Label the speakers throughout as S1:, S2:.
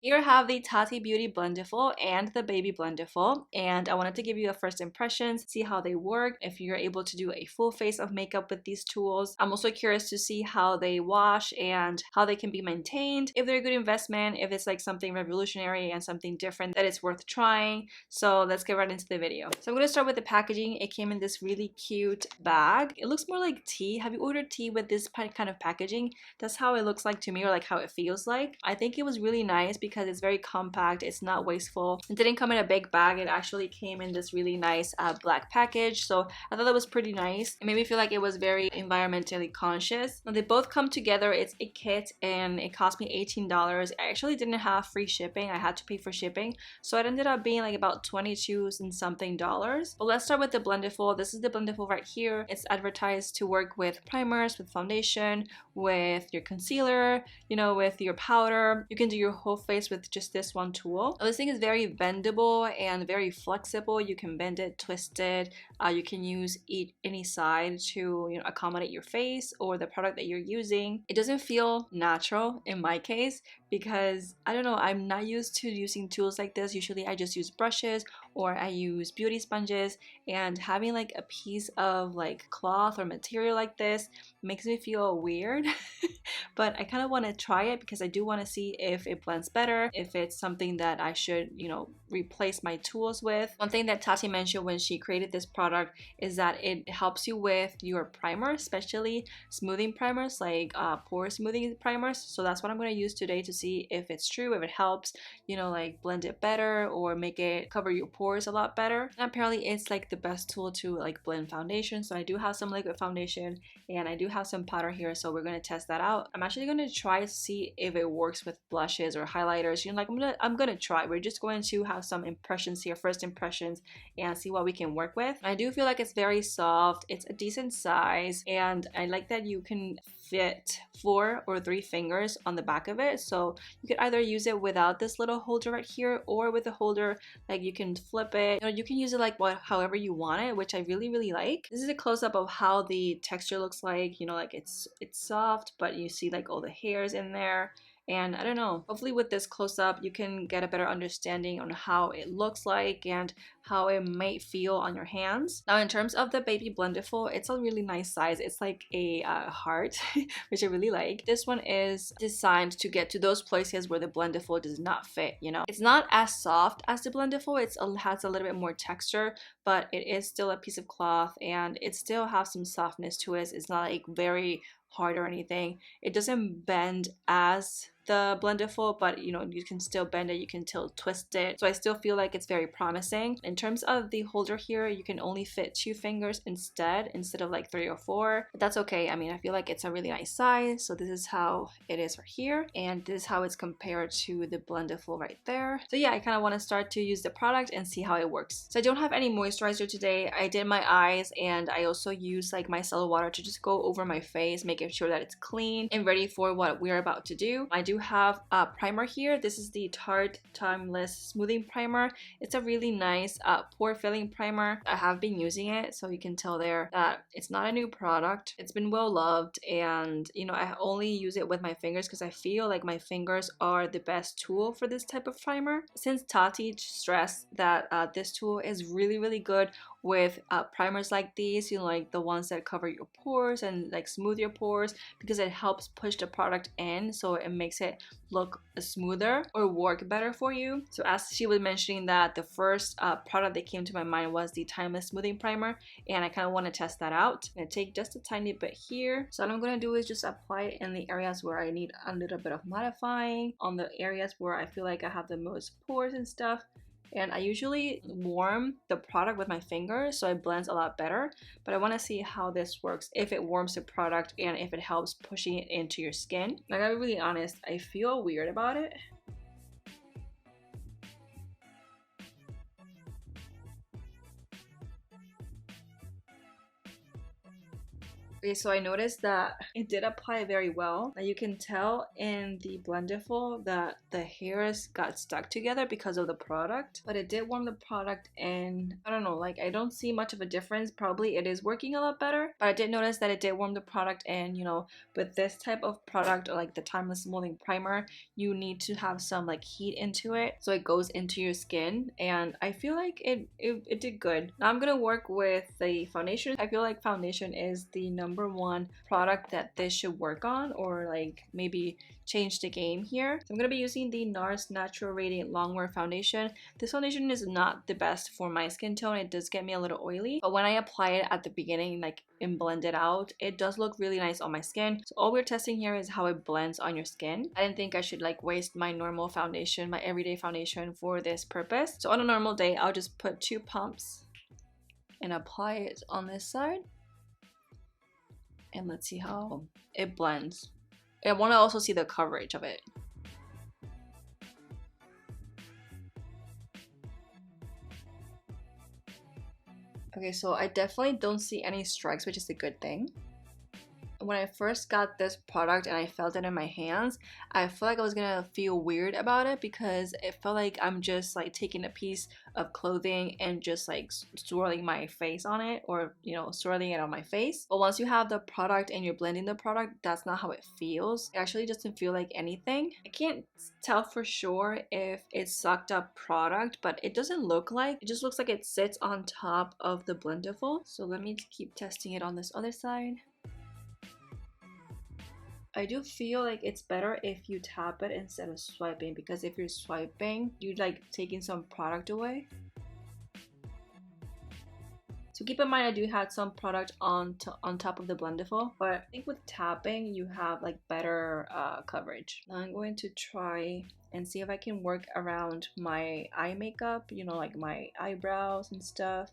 S1: Here I have the Tati Beauty Blendiful and the Baby Blendiful, and I wanted to give you a first impressions, see how they work, if you're able to do a full face of makeup with these tools. I'm also curious to see how they wash and how they can be maintained, if they're a good investment, if it's like something revolutionary and something different that it's worth trying. So let's get right into the video. So I'm going to start with the packaging. It came in this really cute bag. It looks more like tea. Have you ordered tea with this kind of packaging? That's how it looks like to me, or like how it feels like. I think it was really nice because it's very compact, it's not wasteful. It didn't come in a big bag, it actually came in this really nice black package, so I thought that was pretty nice. It made me feel like it was very environmentally conscious. Now they both come together, it's a kit, and it cost me $18. I actually didn't have free shipping, I had to pay for shipping, so it ended up being like about 22 and something dollars. But let's start with the Blendiful. This is the Blendiful right here. It's advertised to work with primers, with foundation, with your concealer, you know, with your powder. You can do your whole face with just this one tool. Now, this thing is very bendable and very flexible. You can bend it, twist it. You can use any side to, you know, accommodate your face or the product that you're using. It doesn't feel natural in my case because I don't know, I'm not used to using tools like this. Usually I just use brushes or I use beauty sponges, and having like a piece of like cloth or material like this makes me feel weird. But I kind of want to try it because I do want to see if it blends better, if it's something that I should, you know, replace my tools with. One thing that Tati mentioned when she created this product is that it helps you with your primer, especially smoothing primers like pore smoothing primers. So that's what I'm going to use today to see if it's true, if it helps, you know, like blend it better or make it cover your pores a lot better. And apparently it's like the best tool to like blend foundation. So I do have some liquid foundation and I do have some powder here, so we're going to test that out. I'm actually going to try to see if it works with blushes or highlighters. You know, like I'm gonna try. We're just going to have some impressions here, first impressions, and see what we can work with. I do feel like it's very soft, it's a decent size, and I like that you can fit 4 or 3 fingers on the back of it, so you could either use it without this little holder right here or with a holder. Like you can flip it, you know, you can use it like however you want it, which I really like. This is a close-up of how the texture looks like. You know, like it's soft, but you see like all the hairs in there. And I don't know, hopefully with this close-up you can get a better understanding on how it looks like and how it might feel on your hands. Now in terms of the Baby Blendiful, it's a really nice size. It's like a heart, which I really like. This one is designed to get to those places where the Blendiful does not fit, you know. It's not as soft as the Blendiful, it has a little bit more texture, but it is still a piece of cloth and it still has some softness to it. It's not like very hard or anything. It doesn't bend as the Blendiful, but you know, you can still bend it, you can still twist it. So I still feel like it's very promising. In terms of the holder here, you can only fit 2 fingers instead of like 3 or 4. But that's okay. I mean, I feel like it's a really nice size. So this is how it is right here, and this is how it's compared to the Blendiful right there. So yeah, I kind of want to start to use the product and see how it works. So I don't have any moisturizer today. I did my eyes, and I also used like micellar water to just go over my face, making sure that it's clean and ready for what we're about to do. I do have a primer here. This is the Tarte Timeless Smoothing Primer. It's a really nice pore filling primer. I have been using it, so you can tell there that it's not a new product. It's been well loved, and you know, I only use it with my fingers because I feel like my fingers are the best tool for this type of primer. Since Tati stressed that this tool is really good with primers like these, you know, like the ones that cover your pores and like smooth your pores, because it helps push the product in, so it makes it look smoother or work better for you. So as she was mentioning that, the first product that came to my mind was the Timeless Smoothing Primer, and I kind of want to test that out. I'm gonna take just a tiny bit here. So what I'm gonna do is just apply it in the areas where I need a little bit of mattifying, on the areas where I feel like I have the most pores and stuff. And I usually warm the product with my fingers so it blends a lot better, but I want to see how this works, if it warms the product and if it helps pushing it into your skin. I gotta be really honest, I feel weird about it. Okay, so I noticed that it did apply very well. You can tell in the Blendiful that the hairs got stuck together because of the product, but it did warm the product, and I don't know, like I don't see much of a difference. Probably it is working a lot better, but I did notice that it did warm the product, and you know, with this type of product or like the Timeless Molding Primer, you need to have some like heat into it so it goes into your skin, and I feel like it did good. Now I'm gonna work with the foundation. I feel like foundation is the #1 product that this should work on, or like maybe change the game here. So I'm going to be using the NARS Natural Radiant Longwear Foundation. This foundation is not the best for my skin tone. It does get me a little oily, but when I apply it at the beginning, like and blend it out, it does look really nice on my skin. So all we're testing here is how it blends on your skin. I didn't think I should like waste my normal foundation, my everyday foundation for this purpose. So on a normal day, I'll just put 2 pumps and apply it on this side. And let's see how it blends. I want to also see the coverage of it. Okay, so I definitely don't see any strikes, which is a good thing. When I first got this product and I felt it in my hands, I felt like I was gonna feel weird about it because it felt like I'm just like taking a piece of clothing and just like swirling my face on it, or you know, swirling it on my face. But once you have the product and you're blending the product, that's not how it feels. It actually doesn't feel like anything. I can't tell for sure if it's sucked up product, but it doesn't look like. It just looks like it sits on top of the Blendiful. So let me keep testing it on this other side. I do feel like it's better if you tap it instead of swiping, because if you're swiping, you're like taking some product away. So keep in mind, I do have some product on top of the Blendiful, but I think with tapping, you have like better coverage. Now I'm going to try and see if I can work around my eye makeup, you know, like my eyebrows and stuff.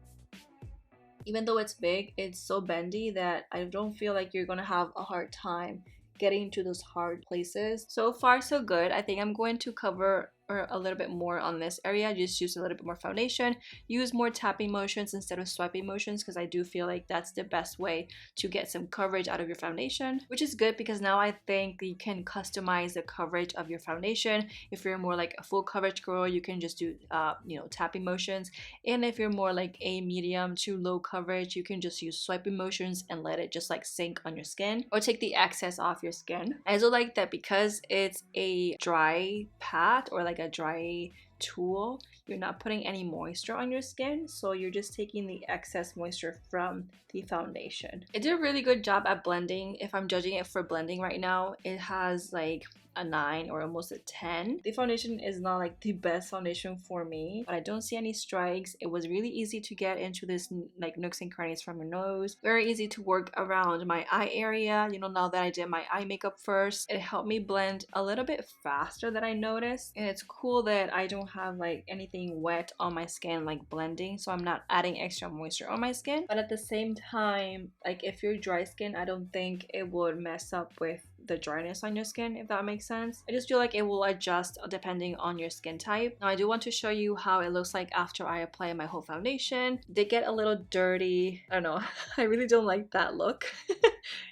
S1: Even though it's big, it's so bendy that I don't feel like you're gonna have a hard time getting into those hard places. So far so good. I think I'm going to cover a little bit more on this area, just use a little bit more foundation, use more tapping motions instead of swiping motions, because I do feel like that's the best way to get some coverage out of your foundation, which is good because now I think you can customize the coverage of your foundation. If you're more like a full coverage girl, you can just do you know, tapping motions, and if you're more like a medium to low coverage, you can just use swiping motions and let it just like sink on your skin or take the excess off your skin. I also like that because it's a dry pat or like a dry tool, you're not putting any moisture on your skin, so you're just taking the excess moisture from the foundation. It did a really good job at blending. If I'm judging it for blending right now, it has like a 9 or almost a 10. The foundation is not like the best foundation for me, but I don't see any strikes. It was really easy to get into this like nooks and crannies from your nose. Very easy to work around my eye area. You know, now that I did my eye makeup first, it helped me blend a little bit faster than I noticed. And it's cool that I don't have like anything wet on my skin like blending, so I'm not adding extra moisture on my skin. But at the same time, like if you're dry skin, I don't think it would mess up with the dryness on your skin, if that makes sense. I just feel like it will adjust depending on your skin type. Now I do want to show you how it looks like after I apply my whole foundation. They get a little dirty. I don't know. I really don't like that look.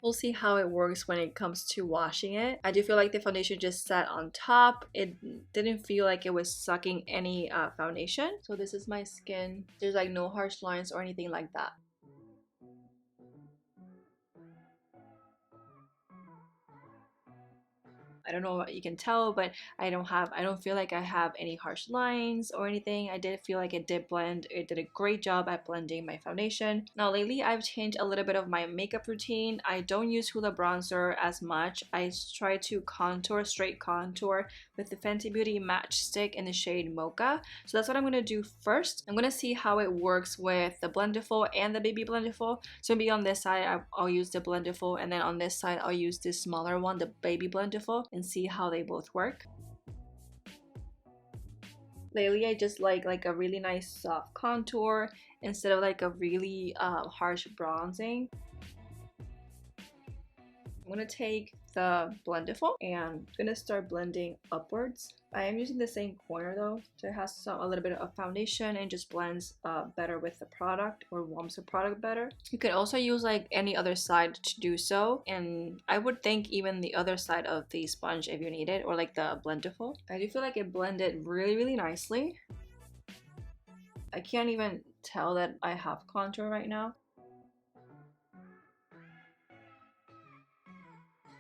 S1: We'll see how it works when it comes to washing it. I do feel like the foundation just sat on top. It didn't feel like it was sucking any foundation. So this is my skin. There's like no harsh lines or anything like that. I don't know what you can tell, but I don't feel like I have any harsh lines or anything. I did feel like it did blend. It did a great job at blending my foundation. Now lately I've changed a little bit of my makeup routine. I don't use Hoola bronzer as much. I try to contour, straight contour with the Fenty Beauty Match Stick in the shade Mocha. So that's what I'm going to do first. I'm going to see how it works with the Blendiful and the Baby Blendiful. So maybe on this side I'll use the Blendiful, and then on this side I'll use this smaller one, the Baby Blendiful, and see how they both work. Lately I just like a really nice soft contour instead of like a really harsh bronzing. I'm gonna take the Blendiful, and I'm gonna start blending upwards. I am using the same corner though, so it has a little bit of foundation and just blends better with the product, or warms the product better. You could also use like any other side to do so, and I would think even the other side of the sponge if you need it, or like the Blendiful. I do feel like it blended really nicely. I can't even tell that I have contour right now,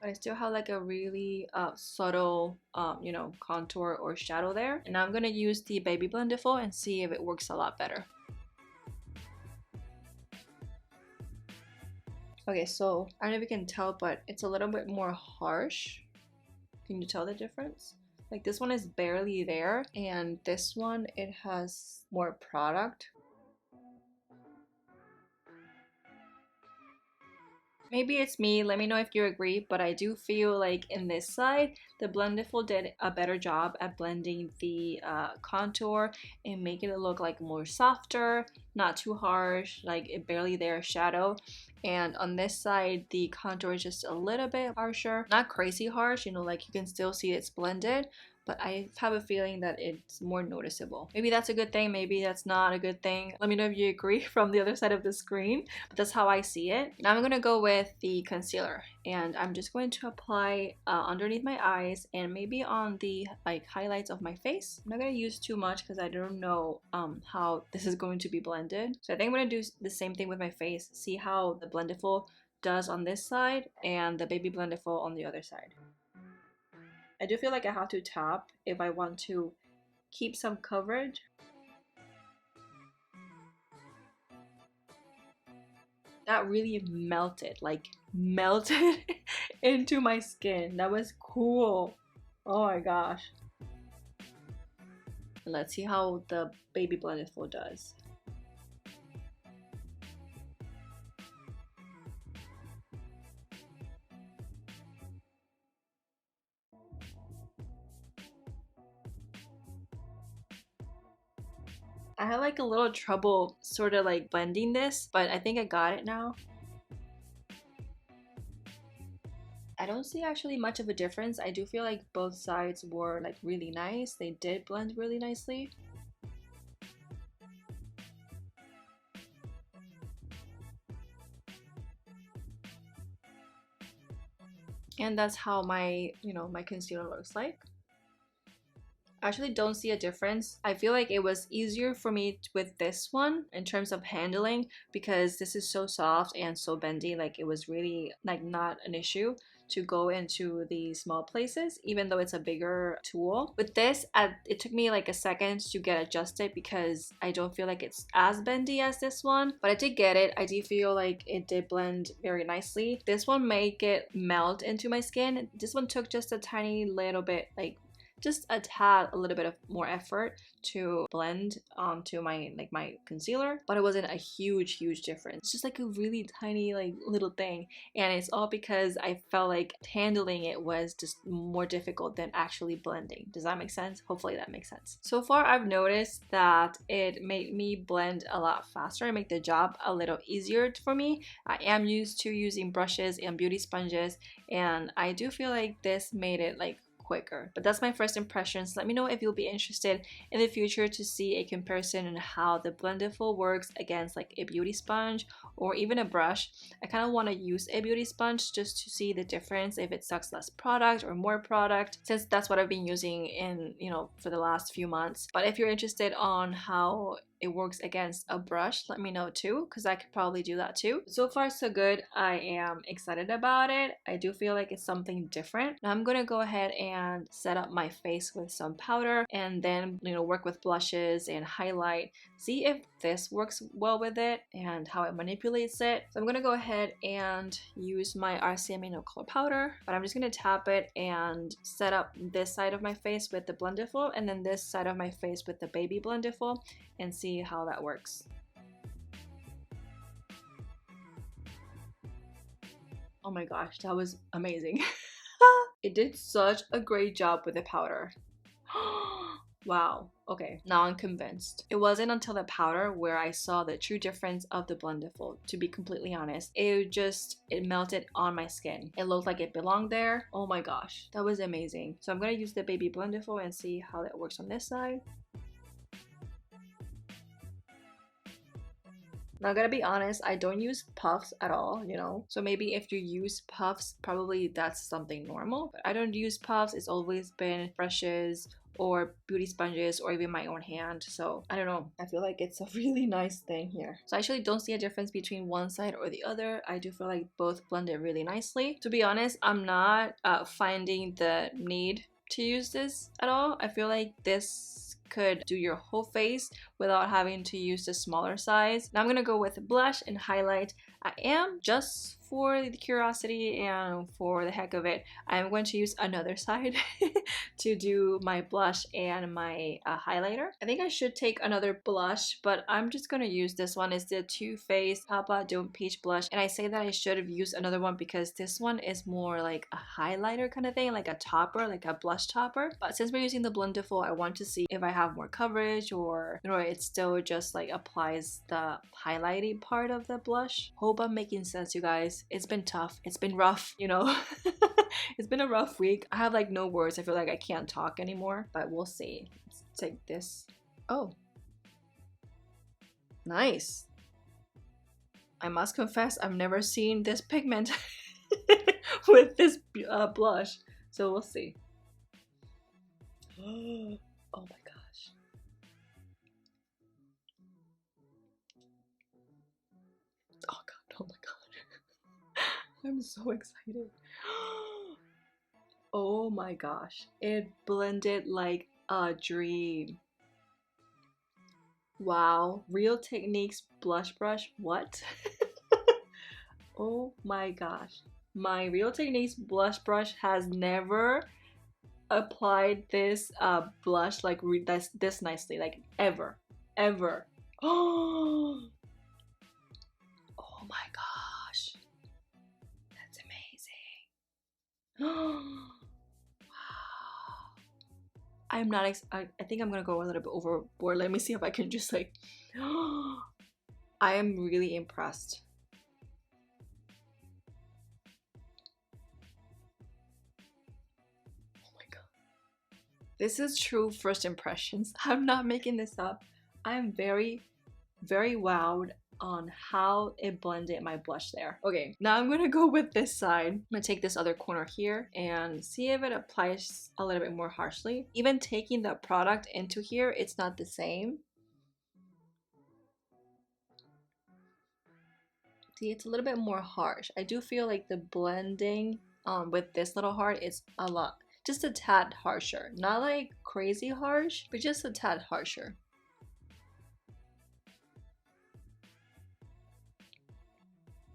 S1: but I still have like a really subtle, you know, contour or shadow there. And now I'm gonna use the Baby Blendiful and see if it works a lot better. Okay, so I don't know if you can tell, but it's a little bit more harsh. Can you tell the difference? Like this one is barely there, and this one, it has more product. Maybe it's me, let me know if you agree, but I do feel like in this side, the Blendiful did a better job at blending the contour and making it look like more softer, not too harsh, like it barely there shadow. And on this side, the contour is just a little bit harsher, not crazy harsh, you know, like you can still see it's blended, but I have a feeling that it's more noticeable. Maybe that's a good thing, maybe that's not a good thing. Let me know if you agree from the other side of the screen, but that's how I see it. Now I'm gonna go with the concealer, and I'm just going to apply underneath my eyes and maybe on the like highlights of my face. I'm not gonna use too much because I don't know how this is going to be blended. So I think I'm gonna do the same thing with my face, see how the Blendiful does on this side and the Baby Blendiful on the other side. I do feel like I have to tap if I want to keep some coverage. That really melted, like melted into my skin. That was cool. Oh my gosh. Let's see how the Baby Blendiful does. I had like a little trouble sort of like blending this, but I think I got it now. I don't see actually much of a difference. I do feel like both sides were like really nice. They did blend really nicely. And that's how my, you know, my concealer looks like. I actually don't see a difference. I feel like it was easier for me with this one in terms of handling because this is so soft and so bendy. Like it was really like not an issue to go into the small places, even though it's a bigger tool. With this, it took me like a second to get adjusted because I don't feel like it's as bendy as this one, but I did get it. I do feel like it did blend very nicely. This one made it melt into my skin. This one took just a tiny little bit, like just a tad, a little bit of more effort to blend onto my like my concealer, but it wasn't a huge difference. It's just like a really tiny like little thing, and it's all because I felt like handling it was just more difficult than actually blending. Does that make sense? Hopefully that makes sense. So far I've noticed that it made me blend a lot faster and make the job a little easier for me. I am used to using brushes and beauty sponges, and I do feel like this made it like quicker. But that's my first impressions. Let me know if you'll be interested in the future to see a comparison on how the Blendiful works against like a beauty sponge or even a brush. I kind of want to use a beauty sponge just to see the difference, if it sucks less product or more product, since that's what I've been using in, you know, for the last few months. But if you're interested on how it works against a brush, let me know too, because I could probably do that too. So far so good. I am excited about it. I do feel like it's something different. Now I'm gonna go ahead and set up my face with some powder and then, you know, work with blushes and highlight, see if this works well with it and how it manipulates it. So I'm gonna go ahead and use my RCMA No Color powder, but I'm just gonna tap it and set up this side of my face with the Blendiful and then this side of my face with the Baby Blendiful and see how that works. Oh my gosh, that was amazing. It did such a great job with the powder. Wow. Okay, now I'm convinced. It wasn't until the powder where I saw the true difference of the Blendiful, to be completely honest. It melted on my skin. It looked like it belonged there. Oh my gosh, that was amazing. So I'm gonna use the baby Blendiful and see how that works on this side. Now, I gotta be honest, I don't use puffs at all, you know? So maybe if you use puffs, probably that's something normal. But I don't use puffs. It's always been brushes or beauty sponges or even my own hand. So I don't know. I feel like it's a really nice thing here. So I actually don't see a difference between one side or the other. I do feel like both blended really nicely. To be honest, I'm not finding the need to use this at all. I feel like this could do your whole face without having to use the smaller size. Now I'm gonna go with blush and highlight. I am, just for the curiosity and for the heck of it, I'm going to use another side to do my blush and my highlighter. I think I should take another blush, but I'm just gonna use this one. It's the Too Faced Papa Don't Peach blush, and I say that I should have used another one because this one is more like a highlighter kind of thing, like a topper, like a blush topper. But since we're using the Blendiful, I want to see if I have more coverage or, you know, it still just like applies the highlighting part of the blush. Hope I'm making sense, you guys. It's been tough. It's been rough, you know. It's been a rough week. I have like no words. I feel like I can't talk anymore, but we'll see. Let's take this. Oh, nice. I must confess, I've never seen this pigment with this blush, so we'll see. Oh my gosh. Oh god, oh my god. I'm so excited. Oh my gosh. It blended like a dream. Wow. Real Techniques blush brush? What? Oh my gosh. My Real Techniques blush brush has never applied this blush like this nicely, like ever. Ever. Oh my gosh. That's amazing. I'm not I think I'm gonna go a little bit overboard. Let me see if I can just like I am really impressed. Oh my god. This is true first impressions. I'm not making this up. I'm very wowed on how it blended my blush there. Okay, now I'm gonna go with this side. I'm gonna take this other corner here and see if it applies a little bit more harshly. Even taking the product into here, it's not the same. See, it's a little bit more harsh. I do feel like the blending with this little heart is a lot, just a tad harsher. Not like crazy harsh, but just a tad harsher.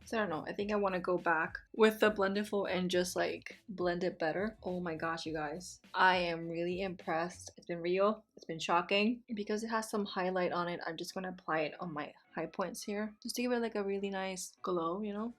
S1: So I don't know, I think I want to go back with the Blendiful and just like blend it better. Oh my gosh, you guys. I am really impressed. It's been real. It's been shocking. Because it has some highlight on it, I'm just going to apply it on my high points here. Just to give it like a really nice glow, you know?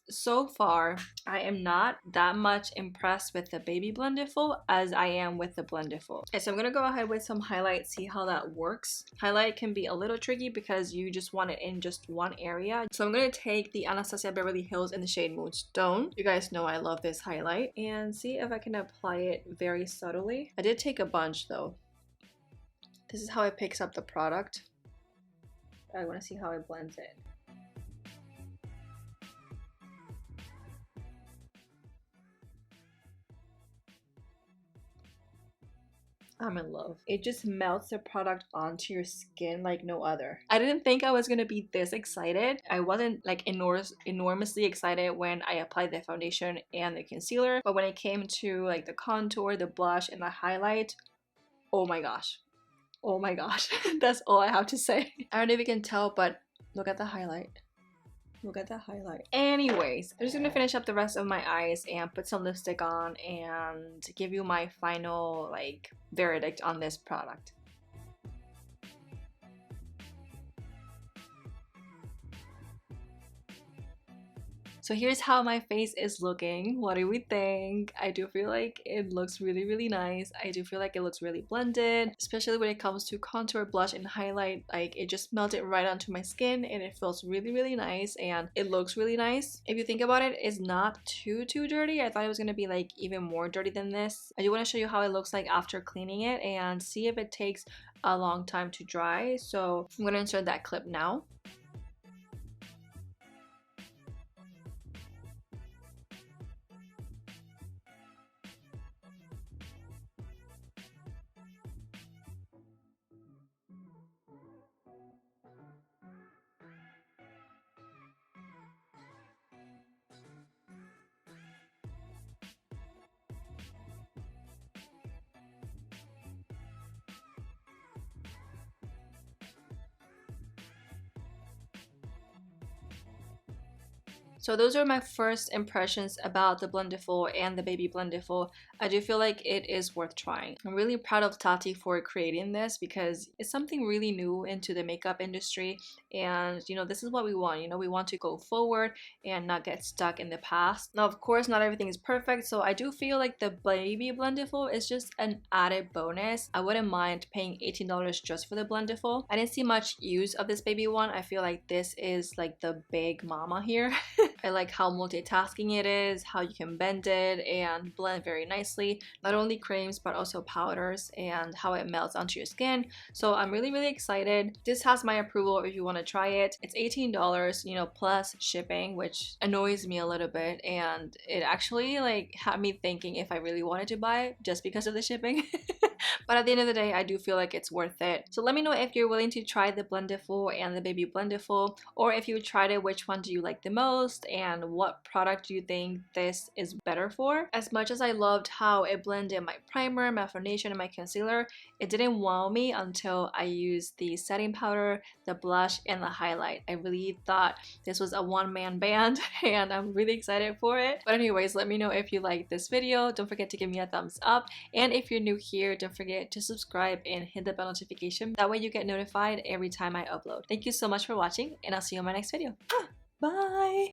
S1: So far, I am not that much impressed with the Baby Blendiful as I am with the Blendiful. Okay, so I'm gonna go ahead with some highlight, see how that works. Highlight can be a little tricky because you just want it in just one area. So I'm gonna take the Anastasia Beverly Hills in the shade Moonstone. You guys know I love this highlight. And see if I can apply it very subtly. I did take a bunch though. This is how it picks up the product. I wanna see how it blends it. I'm in love. It just melts the product onto your skin like no other. I didn't think I was gonna be this excited. I wasn't like enormously excited when I applied the foundation and the concealer, but when it came to like the contour, the blush, and the highlight, oh my gosh. Oh my gosh. That's all I have to say. I don't know if you can tell, but look at the highlight. Look at that highlight. Anyways, I'm just gonna finish up the rest of my eyes and put some lipstick on and give you my final like verdict on this product. So here's how my face is looking. What do we think? I do feel like it looks really nice. I do feel like it looks really blended, especially when it comes to contour, blush, and highlight. Like it just melted right onto my skin and it feels really nice and it looks really nice. If you think about it, it's not too dirty. I thought it was gonna be like even more dirty than this. I do want to show you how it looks like after cleaning it and see if it takes a long time to dry. So I'm gonna insert that clip now. So those are my first impressions about the Blendiful and the Baby Blendiful. I do feel like it is worth trying. I'm really proud of Tati for creating this because it's something really new into the makeup industry, and you know, this is what we want. You know, we want to go forward and not get stuck in the past. Now of course not everything is perfect, so I do feel like the Baby Blendiful is just an added bonus. I wouldn't mind paying $18 just for the Blendiful. I didn't see much use of this baby one. I feel like this is like the big mama here. I like how multitasking it is, how you can bend it and blend very nicely, not only creams but also powders, and how it melts onto your skin. So I'm really excited. This has my approval if you want to try it. It's $18, you know, plus shipping, which annoys me a little bit, and it actually like had me thinking if I really wanted to buy it just because of the shipping. But at the end of the day, I do feel like it's worth it. So let me know if you're willing to try the Blendiful and the Baby Blendiful, or if you tried it, which one do you like the most and what product do you think this is better for. As much as I loved how it blended my primer, my foundation, and my concealer, it didn't wow me until I used the setting powder, the blush, and the highlight. I really thought this was a one-man band and I'm really excited for it. But anyways, let me know if you liked this video. Don't forget to give me a thumbs up, and if you're new here, don't forget to subscribe and hit the bell notification. That way you get notified every time I upload. Thank you so much for watching, and I'll see you in my next video. Bye!